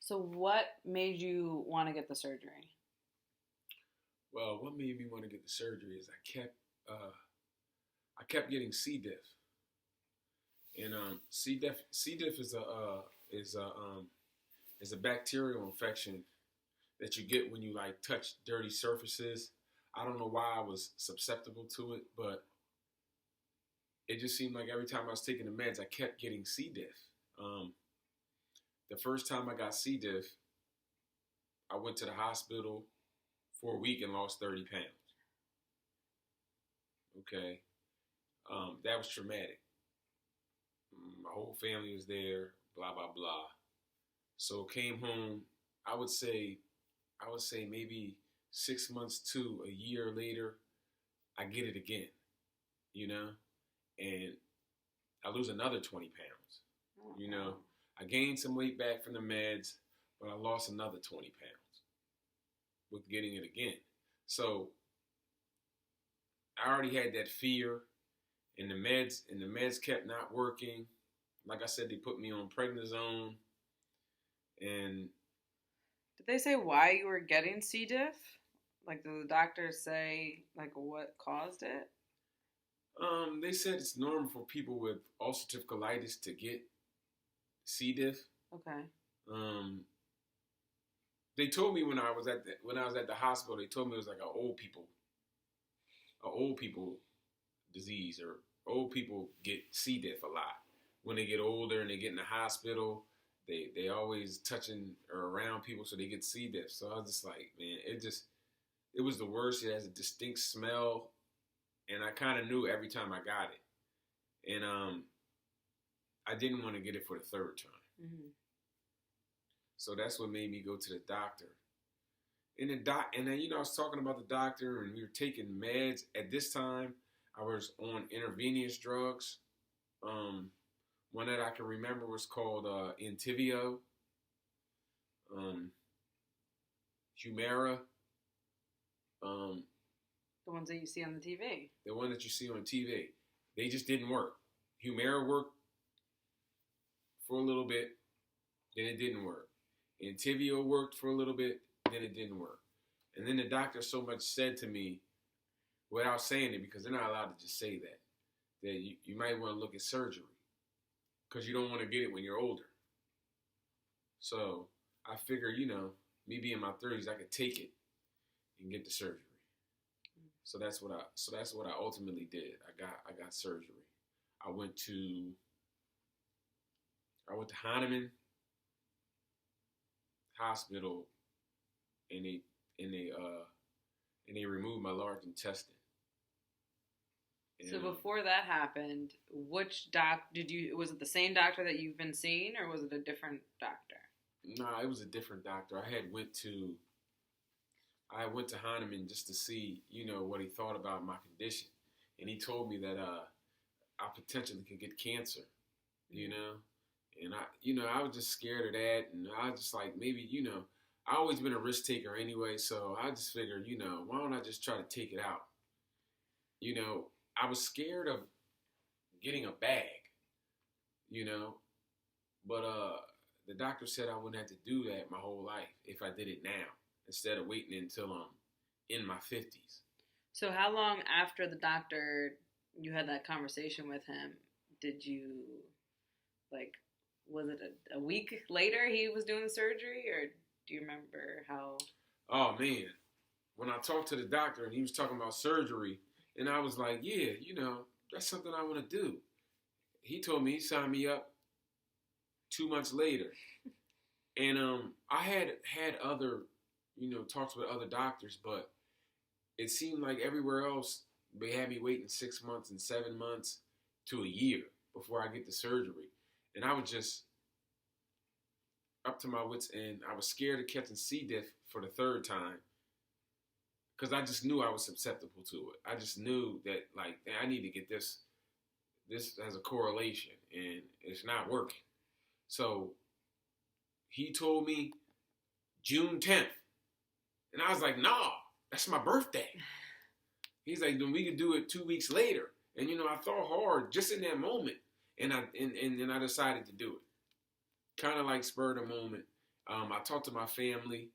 So what made you want to get the surgery? Well, what made me want to get the surgery is I kept getting C. diff, and C. diff is a bacterial infection that you get when you like touch dirty surfaces. I don't know why I was susceptible to it, but it just seemed like every time I was taking the meds, I kept getting C. diff. Um, the first time I got C. diff, I went to the hospital for a week and lost 30 pounds. Okay, that was traumatic. My whole family was there. Blah blah blah. So came home. I would say, I would say maybe 6 months to a year later, I get it again. You know, and I lose another 20 pounds. Oh, You know, wow. I gained some weight back from the meds, but I lost another 20 pounds with getting it again. So I already had that fear, and the meds kept not working. Like I said, they put me on prednisone, and Did they say why you were getting C. diff? Like, did the doctors say like what caused it? they said it's normal for people with ulcerative colitis to get C. diff. Okay. Um, they told me when I was at the hospital, they told me it was like a old people disease, or old people get C. diff a lot when they get older and they get in the hospital. They always touching or around people, so they get C. diff. So I was just like, man, it was the worst. It has a distinct smell, and I kind of knew every time I got it, and I didn't want to get it for the third time. Hmm. So that's what made me go to the doctor. And then I was talking about the doctor, and we were taking meds. At this time, I was on intravenous drugs. Um, One that I can remember was called Entivio, um, Humira, um, The ones that you see on the TV. the one that you see on TV. They just didn't work. Humira worked for a little bit, then it didn't work. Entivio worked for a little bit, then it didn't work. And then the doctor so much said to me, without saying it, because they're not allowed to just say that you might want to look at surgery because you don't want to get it when you're older. So I figure, me being in my 30s, I could take it and get the surgery. So that's what I ultimately did. I got surgery. I went to Hahnemann Hospital, and they removed my large intestine. So And before that happened, which doc did you? Was it the same doctor that you've been seeing, or was it a different doctor? nah, it was a different doctor. I went to Hahnemann just to see, what he thought about my condition, and he told me that I potentially could get cancer, you know, and I was just scared of that, and I was just like, maybe, I always been a risk taker anyway, so I just figured, why don't I just try to take it out? You know, I was scared of getting a bag, you know, but the doctor said I wouldn't have to do that my whole life if I did it now instead of waiting until I'm in my 50s. So how long after the doctor you had that conversation with him did you like? Was it a week later he was doing the surgery, or do you remember how? Oh man, when I talked to the doctor and he was talking about surgery, and I was like, yeah, that's something I want to do. He told me he signed me up 2 months later, and I had other, talks with other doctors, but it seemed like everywhere else they had me waiting 6 months and 7 months to a year before I get the surgery, and I was just up to my wits end. I was scared of catching C. diff for the third time because I just knew I was susceptible to it. I just knew that, like, I need to get this. This has a correlation, and it's not working. So he told me June 10th, and I was like, "Nah, that's my birthday." He's like, "Then we could do it 2 weeks later." And I thought hard just in that moment, and then I decided to do it. Kind of like spur of the moment. I talked to my family.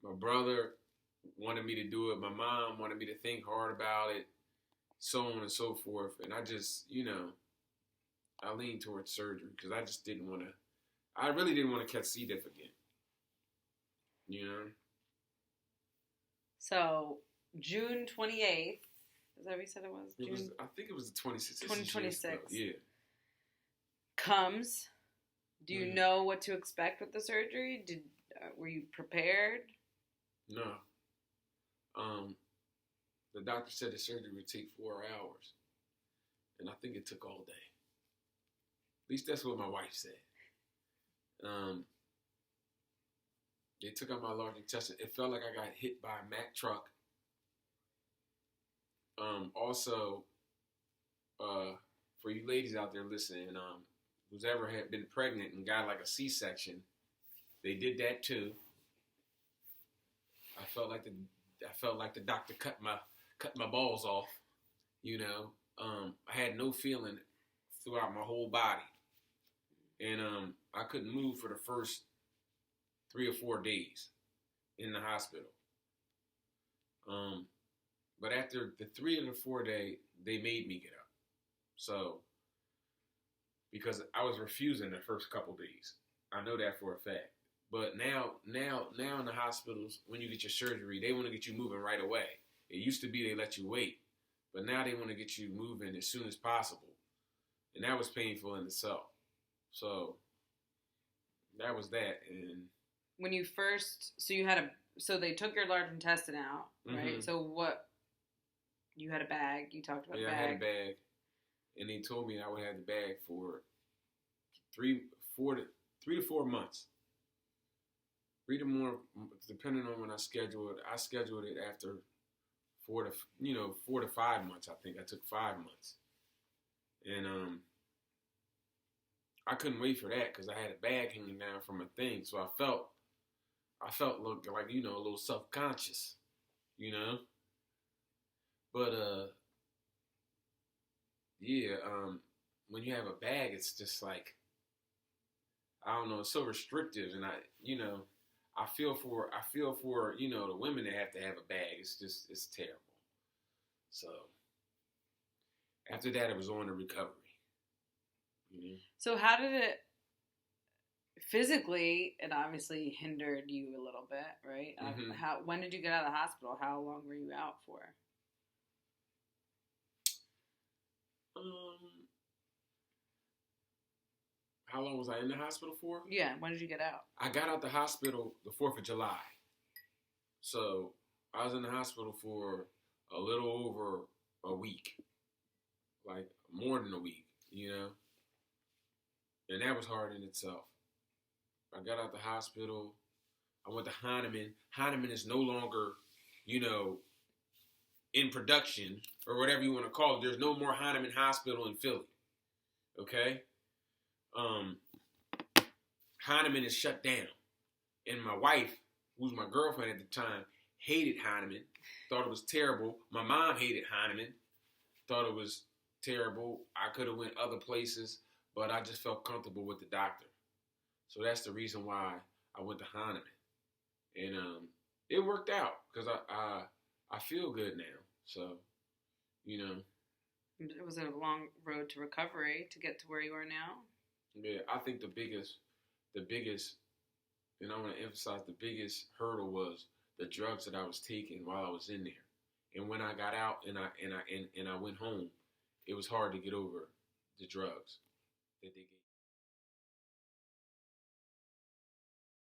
My brother wanted me to do it. My mom wanted me to think hard about it, so on and so forth. And I just, I leaned towards surgery because I just didn't want to. I really didn't want to catch C. diff again. You know. So June 28th. Is that what you said it was? June? I think it was the 26th. 2026. Yeah. Comes. Do you know what to expect with the surgery? Were you prepared? No. The doctor said the surgery would take 4 hours, and I think it took all day. At least that's what my wife said. They took out my large intestine. It felt like I got hit by a Mack truck. Also, for you ladies out there listening, who's ever had been pregnant and got like a C-section, they did that too. I felt like the doctor cut my balls off. I had no feeling throughout my whole body, and I couldn't move for the first 3 or 4 days in the hospital. But after the 3 or the 4 day, they made me get up. So, because I was refusing the first couple days, I know that for a fact. But now in the hospitals, when you get your surgery, they want to get you moving right away. It used to be they let you wait, but now they want to get you moving as soon as possible, and that was painful in itself. So that was that. And when you first, so they took your large intestine out, right? Mm-hmm. So what? You had a bag. You talked about. Yeah, a bag. I had a bag, and they told me I would have the bag for 3 to 4 months. 3 to more, depending on when I scheduled it. I scheduled it after 4 to 5 months. I think I took 5 months, and I couldn't wait for that because I had a bag hanging down from a thing. So I felt like a little self-conscious, But when you have a bag, it's just like, I don't know, it's so restrictive, and I feel for the women that have to have a bag. It's terrible. So after that, it was on to recovery. So how did it physically? It obviously hindered you a little bit, right? Mm-hmm. When did you get out of the hospital? How long were you out for? How long was I in the hospital for? Yeah, when did you get out? I got out the hospital the 4th of July. So I was in the hospital for a little over a week. Like more than a week, And that was hard in itself. I got out the hospital. I went to Heinemann. Heinemann is no longer, in production or whatever you want to call it. There's no more Heinemann Hospital in Philly. Okay? Heinemann is shut down. And my wife, who's my girlfriend at the time, hated Heinemann, thought it was terrible. My mom hated Heinemann, thought it was terrible. I could have went other places, but I just felt comfortable with the doctor. So that's the reason why I went to Heinemann. And it worked out because I feel good now. So, Was it a long road to recovery to get to where you are now? Yeah, I think the biggest, and I want to emphasize, the biggest hurdle was the drugs that I was taking while I was in there. And when I got out and I went home, it was hard to get over the drugs that they gave.